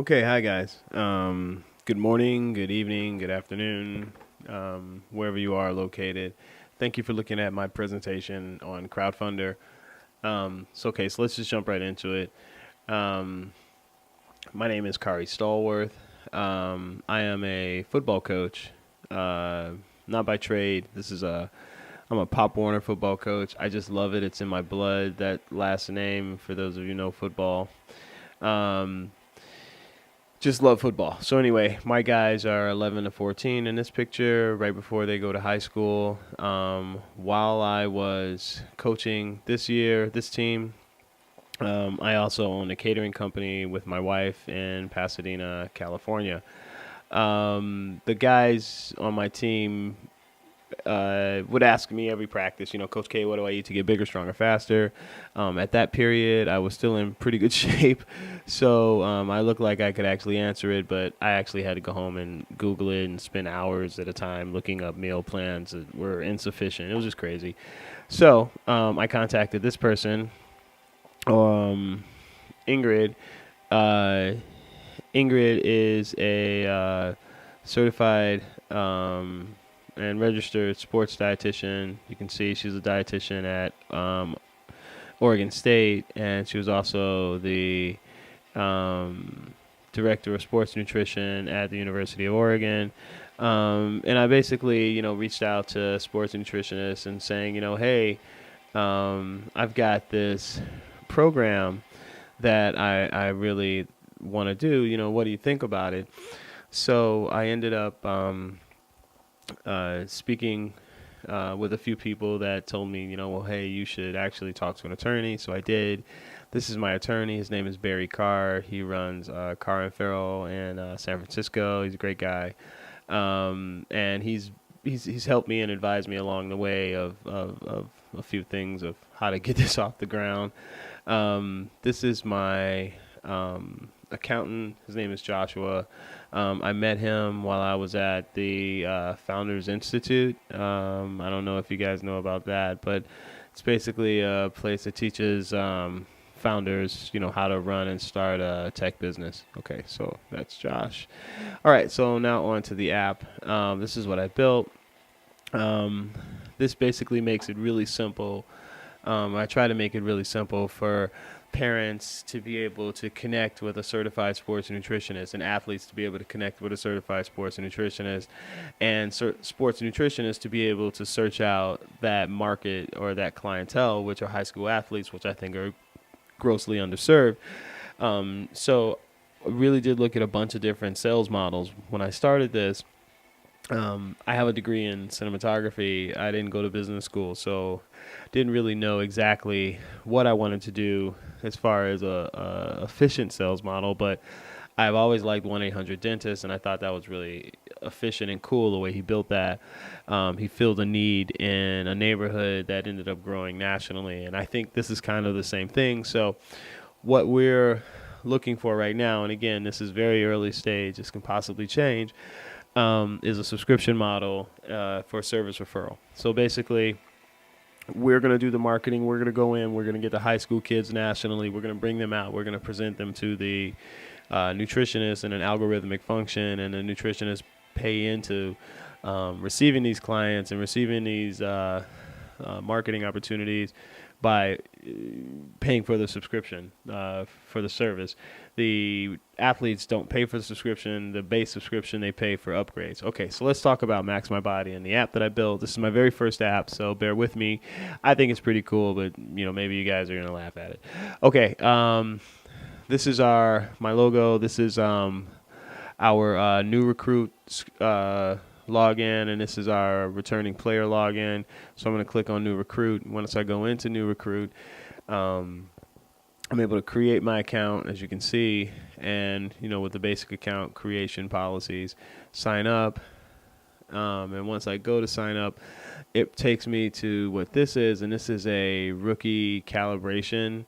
Okay, hi guys. Good morning, good evening, good afternoon, wherever you are located. Thank you for looking at my presentation on CrowdFunder. So let's just jump right into it. Um, my name is Kari Stallworth. I am a football coach, not by trade. I'm a Pop Warner football coach. I just love it. It's in my blood. That last name, for those of you who know football. Um, Just love football. So anyway, my guys are 11 to 14 in this picture, right before they go to high school. While I was coaching this team, I also own a catering company with my wife in Pasadena, California. The guys on my team would ask me every practice, Coach K, what do I eat to get bigger, stronger, faster? At that period, I was still in pretty good shape, so I looked like I could actually answer it, but I actually had to go home and Google it and spend hours at a time looking up meal plans that were insufficient. It was just crazy. So I contacted this person, Ingrid. Uh, Ingrid is a certified and registered sports dietitian. You can see she's a dietitian at Oregon State, and she was also the director of sports nutrition at the University of Oregon. And I basically, reached out to sports nutritionists and saying, hey, I've got this program that I really want to do. What do you think about it? So I ended up speaking with a few people that told me, well, hey, you should actually talk to an attorney. So I did. This is my attorney. His name is Barry Carr. He runs Carr and Farrell in San Francisco. He's a great guy, and he's helped me and advised me along the way of a few things of how to get this off the ground. This is my accountant. His name is Joshua. I met him while I was at the Founders Institute. I don't know if you guys know about that, but it's basically a place that teaches founders, how to run and start a tech business. Okay, so that's Josh. All right, so now on to the app. This is what I built. This basically makes it really simple. I try to make it really simple for parents to be able to connect with a certified sports nutritionist and athletes to be able to connect with a certified sports nutritionist and sports nutritionists to be able to search out that market or that clientele, which are high school athletes, which I think are grossly underserved. So I really did look at a bunch of different sales models. When I started this, I have a degree in cinematography. I didn't go to business school, so didn't really know exactly what I wanted to do as far as a efficient sales model, but I've always liked 1-800-DENTIST, and I thought that was really efficient and cool the way he built that. He filled a need in a neighborhood that ended up growing nationally, and I think this is kind of the same thing. So what we're looking for right now, and again, this is very early stage, this can possibly change, is a subscription model for service referral. So basically, we're going to do the marketing. We're going to go in. We're going to get the high school kids nationally. We're going to bring them out. We're going to present them to the nutritionist in an algorithmic function, and the nutritionists pay into receiving these clients and receiving these marketing opportunities by paying for the subscription for the service. The athletes don't pay for the subscription. The base subscription, they pay for upgrades. Okay, so let's talk about Max My Body and the app that I built. This is my very first app, so bear with me. I think it's pretty cool, but maybe you guys are gonna laugh at it. Okay, this is my logo. This is our new recruit login, and this is our returning player login. So I'm going to click on new recruit. Once I go into new recruit, I'm able to create my account, as you can see, and with the basic account creation policies, sign up. And once I go to sign up, it takes me to what this is, and this is a rookie calibration,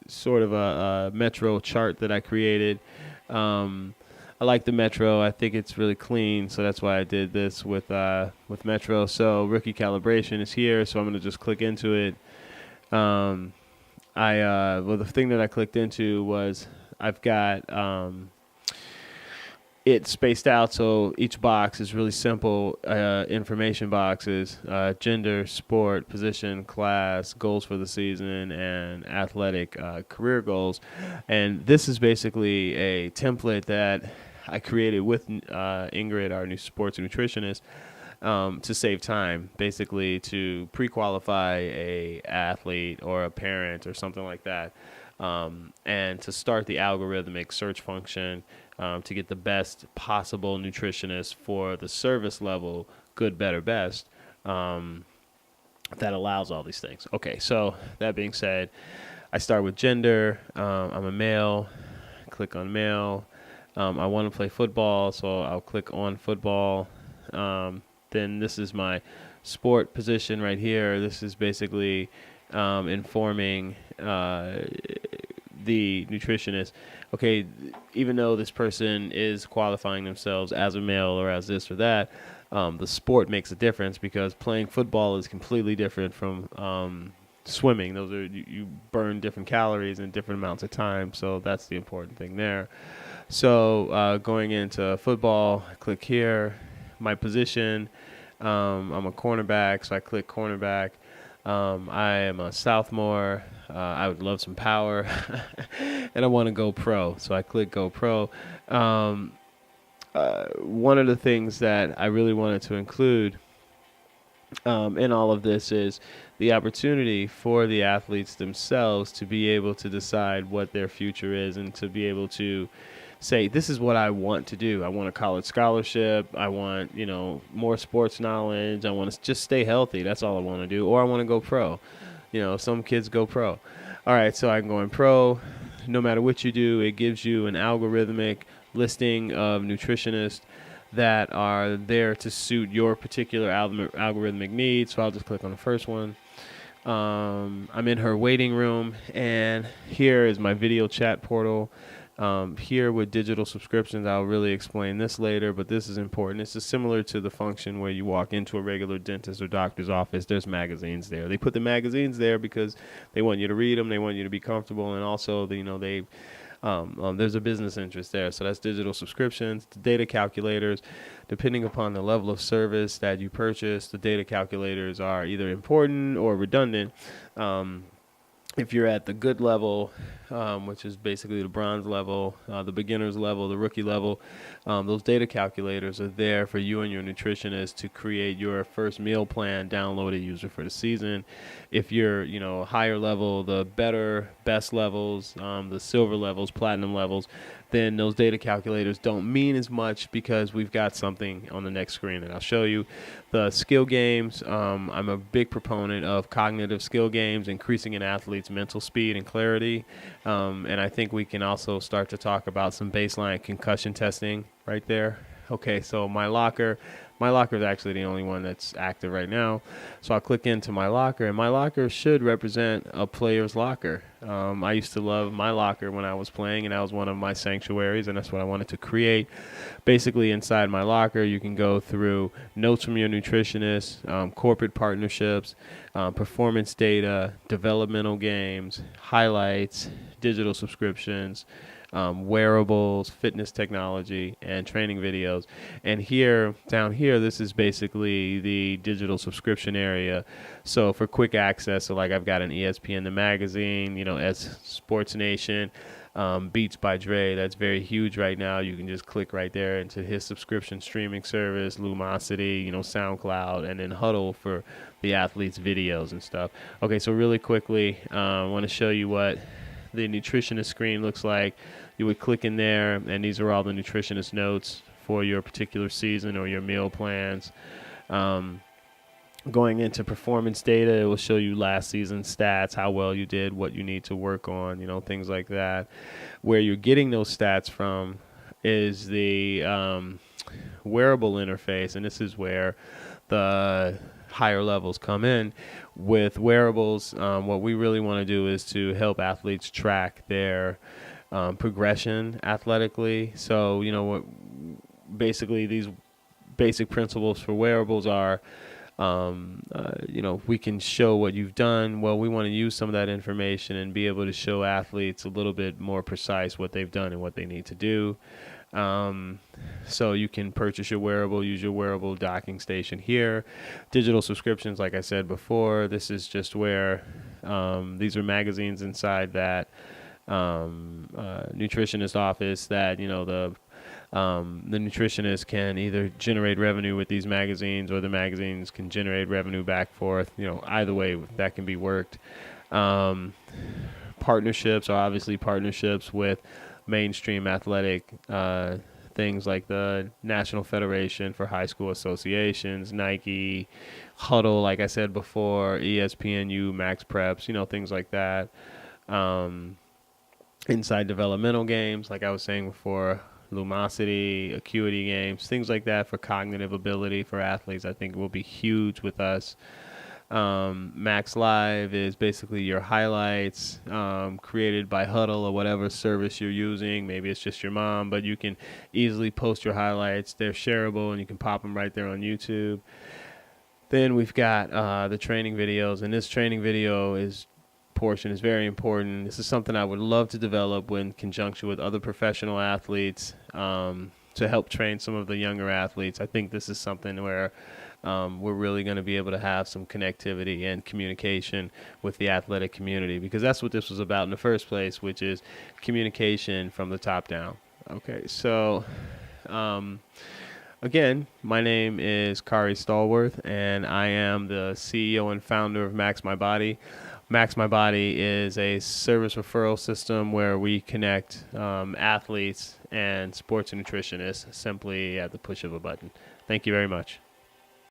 sort of a Metro chart that I created. I like the Metro. I think it's really clean, so that's why I did this with Metro. So rookie calibration is here, so I'm going to just click into it. the thing that I clicked into was I've got it spaced out, so each box is really simple information boxes: gender, sport, position, class, goals for the season, and athletic career goals. And this is basically a template that I created with Ingrid, our new sports nutritionist, to save time, basically to pre-qualify a athlete or a parent or something like that, and to start the algorithmic search function to get the best possible nutritionist for the service level, good, better, best, that allows all these things. Okay, so that being said, I start with gender. I'm a male. Click on male. I want to play football, so I'll click on football. Then this is my sport position right here. This is basically informing the nutritionist, okay, even though this person is qualifying themselves as a male or as this or that, the sport makes a difference, because playing football is completely different from swimming. Those are, you burn different calories in different amounts of time, so that's the important thing there. So going into football, I click here. My position, I'm a cornerback, so I click cornerback. I am a sophomore. I would love some power, and I want to go pro, so I click go pro. One of the things that I really wanted to include in all of this is the opportunity for the athletes themselves to be able to decide what their future is, and to be able to say, this is what I want to do. I want a college scholarship. I want, more sports knowledge. I want to just stay healthy. That's all I want to do. Or I want to go pro. Some kids go pro. All right, so I'm going pro. No matter what you do, it gives you an algorithmic listing of nutritionists that are there to suit your particular algorithmic needs. So I'll just click on the first one. I'm in her waiting room, and here is my video chat portal. Here with digital subscriptions, I'll really explain this later, but this is important. This is similar to the function where you walk into a regular dentist or doctor's office. There's magazines there. They put the magazines there because they want you to read them. They want you to be comfortable, and also, there's a business interest there. So that's digital subscriptions. The data calculators, depending upon the level of service that you purchase, the data calculators are either important or redundant. If you're at the good level, which is basically the bronze level, the beginner's level, the rookie level, those data calculators are there for you and your nutritionist to create your first meal plan downloaded user for the season. If you're, higher level, the better, best levels, the silver levels, platinum levels, then those data calculators don't mean as much, because we've got something on the next screen that I'll show you. The skill games, I'm a big proponent of cognitive skill games, increasing an athlete's mental speed and clarity. And I think we can also start to talk about some baseline concussion testing right there. Okay, so my locker is actually the only one that's active right now. So I'll click into my locker, and my locker should represent a player's locker. I used to love my locker when I was playing, and that was one of my sanctuaries, and that's what I wanted to create. Basically, inside my locker, you can go through notes from your nutritionist, corporate partnerships, performance data, developmental games, highlights, digital subscriptions, wearables, fitness technology, and training videos. And here, down here, this is basically the digital subscription area. So for quick access, so like I've got an ESPN the magazine, as Sports Nation, Beats by Dre, that's very huge right now. You can just click right there into his subscription streaming service, Lumosity, SoundCloud, and then Huddle for the athletes' videos and stuff. Okay, so really quickly, I want to show you what the nutritionist screen looks like. You would click in there, and these are all the nutritionist notes for your particular season or your meal plans. Going into performance data, it will show you last season's stats, how well you did, what you need to work on, things like that. Where you're getting those stats from is the wearable interface, and this is where the higher levels come in. With wearables, what we really want to do is to help athletes track their progression athletically. So, basically these basic principles for wearables are we can show what you've done. Well, we want to use some of that information and be able to show athletes a little bit more precise what they've done and what they need to do. So you can purchase your wearable, use your wearable docking station here. Digital subscriptions, like I said before, this is just where these are magazines inside that nutritionist office that, the nutritionist can either generate revenue with these magazines, or the magazines can generate revenue back forth. Either way that can be worked. Partnerships are obviously partnerships with mainstream athletic things like the National Federation for High School Associations, Nike, Huddle, like I said before, ESPNU, Max Preps, things like that. Inside developmental games, like I was saying before, Lumosity, Acuity games, things like that for cognitive ability for athletes, I think will be huge with us. Max Live is basically your highlights created by Huddle or whatever service you're using. Maybe it's just your mom, but you can easily post your highlights. They're shareable, and you can pop them right there on YouTube. Then we've got the training videos, and this training video portion is very important. This is something I would love to develop in conjunction with other professional athletes to help train some of the younger athletes. I think this is something where we're really going to be able to have some connectivity and communication with the athletic community, because that's what this was about in the first place, which is communication from the top down. Okay, so again, my name is Kari Stallworth, and I am the CEO and founder of Max My Body. Max My Body is a service referral system where we connect athletes and sports nutritionists simply at the push of a button. Thank you very much.